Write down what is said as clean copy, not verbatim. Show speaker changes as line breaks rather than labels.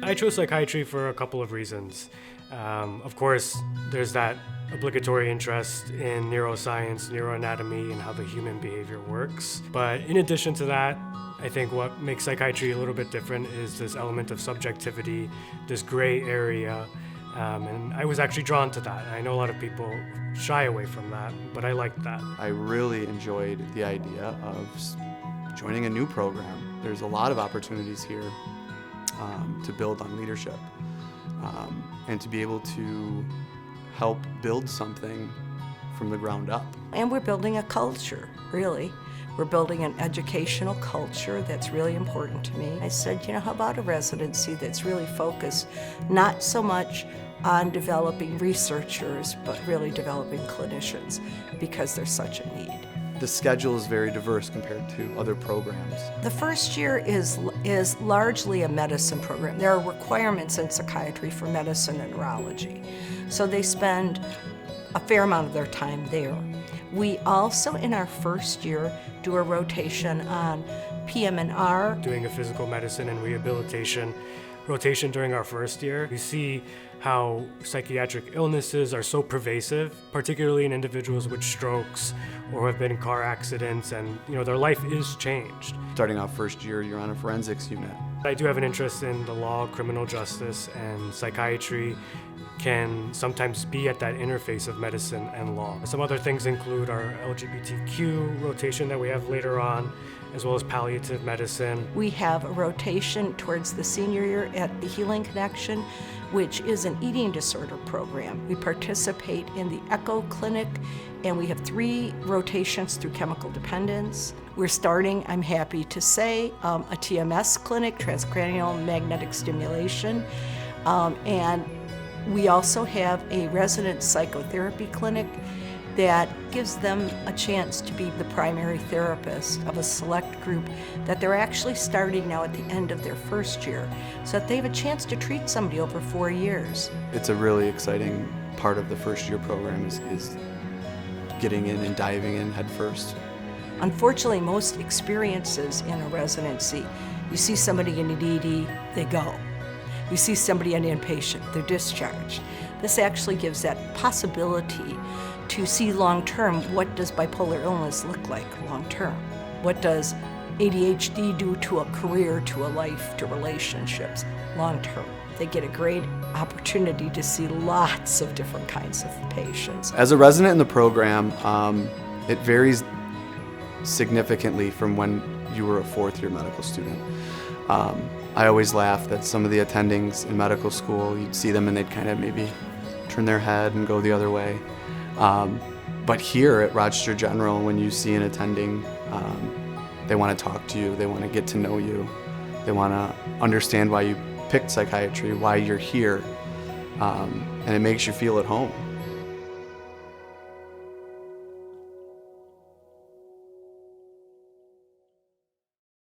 I chose psychiatry for a couple of reasons. Of course, there's that obligatory interest in neuroscience, neuroanatomy, and how the human behavior works. But in addition to that, I think what makes psychiatry a little bit different is this element of subjectivity, this gray area, and I was actually drawn to that. I know a lot of people shy away from that, but I liked that.
I really enjoyed the idea of joining a new program. There's a lot of opportunities here to build on leadership and to be able to help build something from the ground up.
And we're building a culture, really. We're building an educational culture that's really important to me. I said, how about a residency that's really focused not so much on developing researchers, but really developing clinicians, because there's such a need.
The schedule is very diverse compared to other programs.
The first year is largely a medicine program. There are requirements in psychiatry for medicine and neurology, so they spend a fair amount of their time there. We also, in our first year, do a rotation on PM&R.
Doing a physical medicine and rehabilitation rotation during our first year, we see how psychiatric illnesses are so pervasive, particularly in individuals with strokes or have been in car accidents, and their life is changed.
Starting off first year, you're on a forensics unit.
I do have an interest in the law, criminal justice, and psychiatry can sometimes be at that interface of medicine and law. Some other things include our LGBTQ rotation that we have later on, as well as palliative medicine.
We have a rotation towards the senior year at the Healing Connection, which is an eating disorder program. We participate in the ECHO clinic, and we have 3 rotations through chemical dependence. We're starting, I'm happy to say, a TMS clinic, transcranial magnetic stimulation, and we also have a resident psychotherapy clinic that gives them a chance to be the primary therapist of a select group that they're actually starting now at the end of their first year, so that they have a chance to treat somebody over 4 years.
It's a really exciting part of the first year program is getting in and diving in head first.
Unfortunately, most experiences in a residency, you see somebody in an ED, they go. You see somebody in inpatient, they're discharged. This actually gives that possibility to see long-term, what does bipolar illness look like long-term? What does ADHD do to a career, to a life, to relationships long-term? They get a great opportunity to see lots of different kinds of patients.
As a resident in the program, it varies significantly from when you were a 4th-year medical student. I always laugh that some of the attendings in medical school, you'd see them and they'd kind of maybe turn their head and go the other way. But here at Rochester General, when you see an attending, they want to talk to you, they want to get to know you, they want to understand why you picked psychiatry, why you're here, and it makes you feel at home.